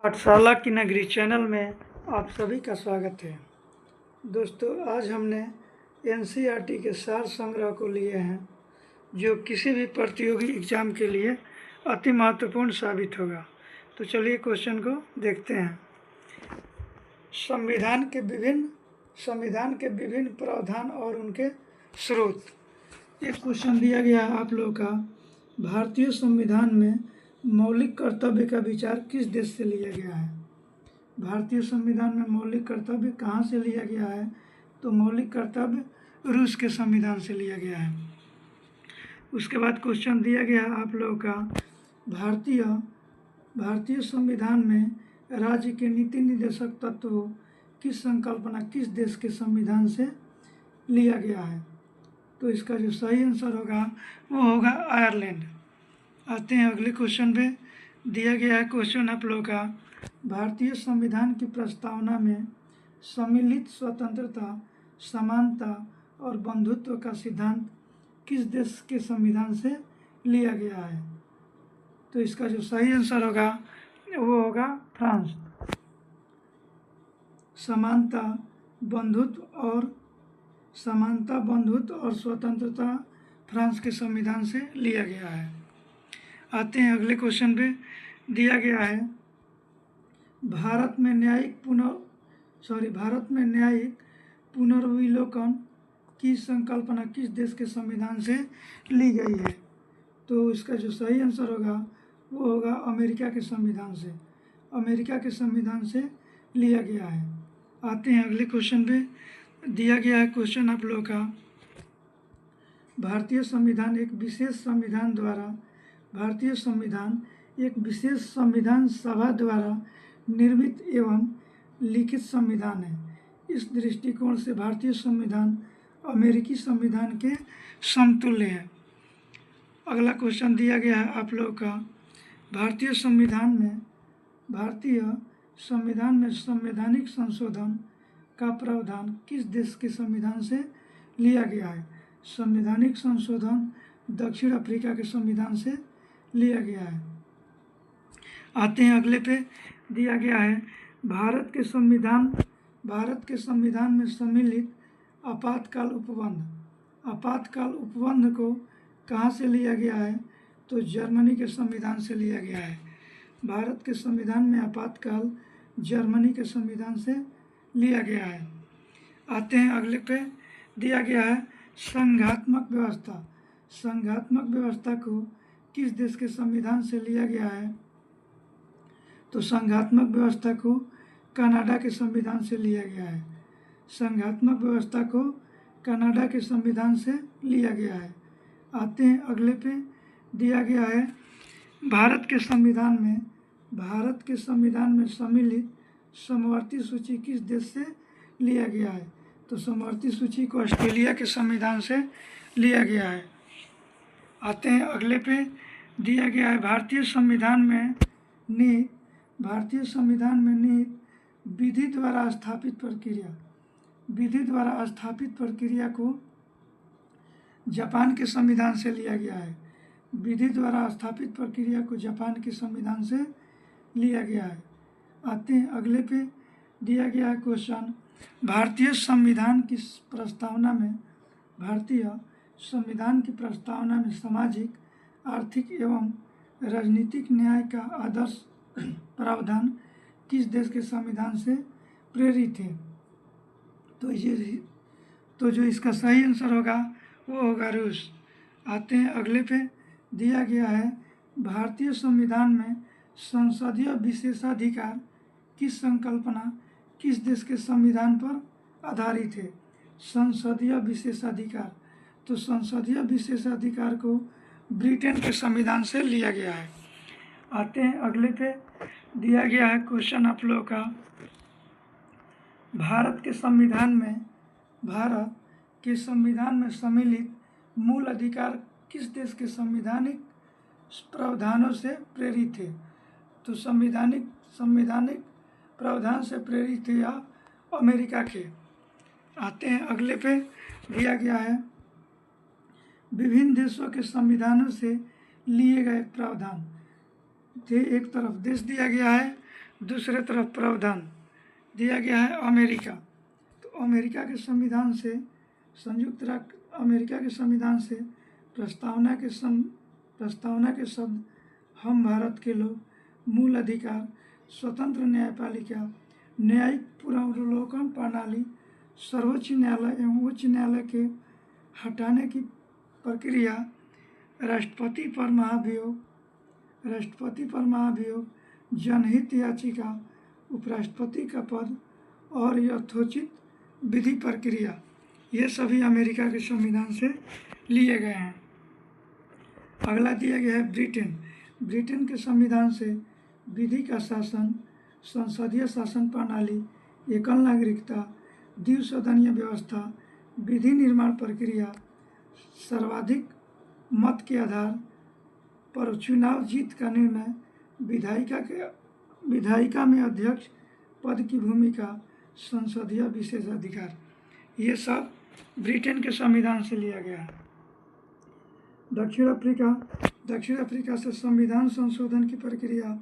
पाठशाला की नगरी चैनल में आप सभी का स्वागत है। दोस्तों, आज हमने एनसीईआरटी के सार संग्रह को लिए हैं जो किसी भी प्रतियोगी एग्जाम के लिए अति महत्वपूर्ण साबित होगा। तो चलिए क्वेश्चन को देखते हैं। संविधान के विभिन्न प्रावधान और उनके स्रोत। एक क्वेश्चन दिया गया है आप लोगों का, भारतीय संविधान में मौलिक कर्तव्य का विचार किस देश से लिया गया है। भारतीय संविधान में मौलिक कर्तव्य कहाँ से लिया गया है? तो मौलिक कर्तव्य रूस के संविधान से लिया गया है। उसके बाद क्वेश्चन दिया गया है आप लोगों का, भारतीय संविधान में राज्य के नीति निर्देशक तत्वों की संकल्पना किस देश के संविधान से लिया गया है। तो इसका जो सही आंसर होगा वो होगा आयरलैंड। आते हैं अगले क्वेश्चन पे। दिया गया है क्वेश्चन आप लोगों का, भारतीय संविधान की प्रस्तावना में सम्मिलित स्वतंत्रता, समानता और बंधुत्व का सिद्धांत किस देश के संविधान से लिया गया है। तो इसका जो सही आंसर होगा वो होगा फ्रांस। समानता, बंधुत्व और स्वतंत्रता फ्रांस के संविधान से लिया गया है। आते हैं अगले क्वेश्चन पे। दिया गया है, भारत में न्यायिक पुनर्विलोकन की संकल्पना किस देश के संविधान से ली गई है। तो इसका जो सही आंसर होगा वो होगा अमेरिका के संविधान से। अमेरिका के संविधान से लिया गया है। आते हैं अगले क्वेश्चन पे। दिया गया है क्वेश्चन आप लोगों का, भारतीय संविधान एक विशेष संविधान सभा द्वारा निर्मित एवं लिखित संविधान है। इस दृष्टिकोण से भारतीय संविधान अमेरिकी संविधान के समतुल्य है। अगला क्वेश्चन दिया गया है आप लोगों का, भारतीय संविधान में संवैधानिक संशोधन का प्रावधान किस देश के संविधान से लिया गया है। संवैधानिक संशोधन दक्षिण अफ्रीका के संविधान से लिया गया है। आते हैं अगले पे। दिया गया है, भारत के संविधान में सम्मिलित आपातकाल उपबंध को कहाँ से लिया गया है। तो जर्मनी के संविधान से लिया गया है। भारत के संविधान में आपातकाल जर्मनी के संविधान से लिया गया है। आते हैं अगले पे। दिया गया है, संघात्मक व्यवस्था को किस देश के संविधान से लिया गया है। तो संघात्मक व्यवस्था को कनाडा के संविधान से लिया गया है। संघात्मक व्यवस्था को कनाडा के संविधान से लिया गया है। आते हैं अगले पे। दिया गया है, भारत के संविधान में सम्मिलित समवर्ती सूची किस देश से लिया गया है। तो समवर्ती सूची को ऑस्ट्रेलिया के संविधान से लिया गया है। आते हैं अगले पे। दिया गया है, भारतीय संविधान में निहित विधि द्वारा स्थापित प्रक्रिया को जापान के संविधान से लिया गया है। विधि द्वारा स्थापित प्रक्रिया को जापान के संविधान से लिया गया है। आते हैं अगले पे। दिया गया है क्वेश्चन, भारतीय संविधान की प्रस्तावना में सामाजिक, आर्थिक एवं राजनीतिक न्याय का आदर्श प्रावधान किस देश के संविधान से प्रेरित है। तो जो इसका सही आंसर होगा वो होगा रूस। आते हैं अगले पे। दिया गया है, भारतीय संविधान में संसदीय विशेषाधिकार की संकल्पना किस देश के संविधान पर आधारित है। संसदीय विशेषाधिकार, तो संसदीय विशेषाधिकार को ब्रिटेन के संविधान से लिया गया है। आते हैं अगले पे। दिया गया है क्वेश्चन आप लोगों का, भारत के संविधान में सम्मिलित मूल अधिकार किस देश के संवैधानिक प्रावधानों से प्रेरित है। तो संवैधानिक प्रावधान से प्रेरित है या अमेरिका के। आते हैं अगले पे। दिया गया है, विभिन्न देशों के संविधानों से लिए गए प्रावधान। एक तरफ देश दिया गया है दूसरे तरफ प्रावधान दिया गया है अमेरिका। तो अमेरिका के संविधान से संयुक्त राष्ट्र अमेरिका के संविधान से प्रस्तावना के शब्द हम भारत के लोग, मूल अधिकार, स्वतंत्र न्यायपालिका, न्यायिक पुनर्वलोकन प्रणाली, सर्वोच्च न्यायालय एवं उच्च न्यायालय के हटाने की प्रक्रिया, राष्ट्रपति पर महाभियोग, जनहित याचिका, उपराष्ट्रपति का पद और यथोचित विधि प्रक्रिया, ये सभी अमेरिका के संविधान से लिए गए हैं। अगला दिया गया है ब्रिटेन के संविधान से विधि का शासन, संसदीय शासन प्रणाली, एकल नागरिकता, द्विसदनीय व्यवस्था, विधि निर्माण प्रक्रिया, सर्वाधिक मत के आधार पर चुनाव जीत का निर्णय, विधायिका में अध्यक्ष पद की भूमिका, संसदीय विशेषाधिकार, ये सब ब्रिटेन के संविधान से लिया गया है। दक्षिण अफ्रीका से संविधान संशोधन की प्रक्रिया,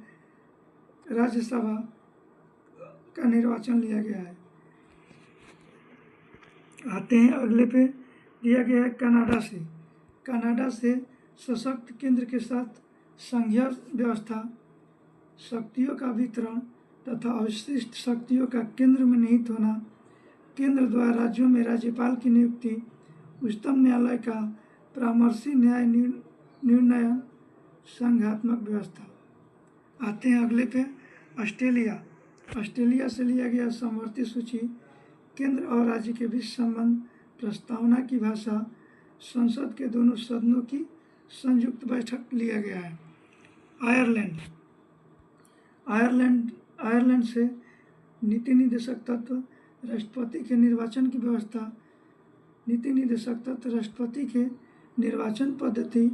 राज्यसभा का निर्वाचन लिया गया है। आते हैं अगले पे, दिया गया है कनाडा से सशक्त केंद्र के साथ संघीय व्यवस्था, शक्तियों का वितरण तथा अवशिष्ट शक्तियों का केंद्र में निहित होना, केंद्र द्वारा राज्यों में राज्यपाल की नियुक्ति, उच्चतम न्यायालय का परामर्शी न्याय निर्णय, संघात्मक व्यवस्था। आते हैं अगले पे, ऑस्ट्रेलिया से लिया गया समवर्ती सूची, केंद्र और राज्य के बीच संबंध, प्रस्तावना की भाषा, संसद के दोनों सदनों की संयुक्त बैठक लिया गया है। आयरलैंड से नीति निर्देशक तत्व, राष्ट्रपति के निर्वाचन की व्यवस्था, नीति निर्देशक तत्व, राष्ट्रपति के निर्वाचन पद्धति,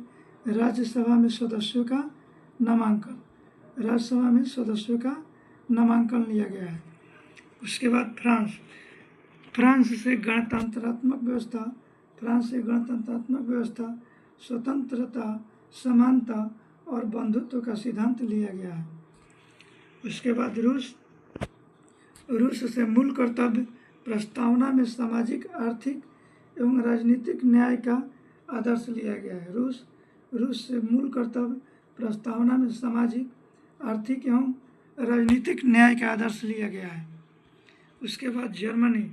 राज्यसभा में सदस्यों का नामांकन लिया गया है। उसके बाद फ्रांस से गणतंत्रात्मक व्यवस्था, स्वतंत्रता, समानता और बंधुत्व का सिद्धांत लिया गया है। उसके बाद रूस से मूल कर्तव्य, प्रस्तावना में सामाजिक, आर्थिक एवं राजनीतिक न्याय का आदर्श लिया गया है। रूस से मूल कर्तव्य, प्रस्तावना में सामाजिक, आर्थिक एवं राजनीतिक न्याय का आदर्श लिया गया है। उसके बाद जर्मनी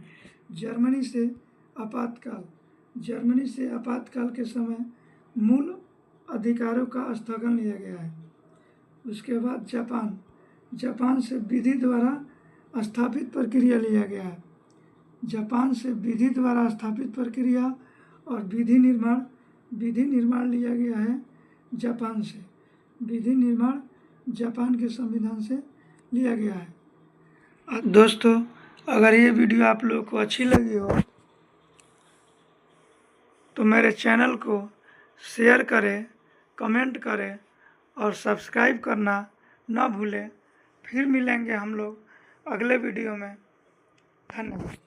से आपातकाल के समय मूल अधिकारों का स्थगन लिया गया है। उसके बाद जापान से विधि द्वारा स्थापित प्रक्रिया लिया गया है। जापान से विधि द्वारा स्थापित प्रक्रिया और विधि निर्माण लिया गया है। जापान से विधि निर्माण जापान के संविधान से लिया गया है। दोस्तों, अगर ये वीडियो आप लोगों को अच्छी लगी हो तो मेरे चैनल को शेयर करें, कमेंट करें और सब्सक्राइब करना ना भूलें। फिर मिलेंगे हम लोग अगले वीडियो में। धन्यवाद।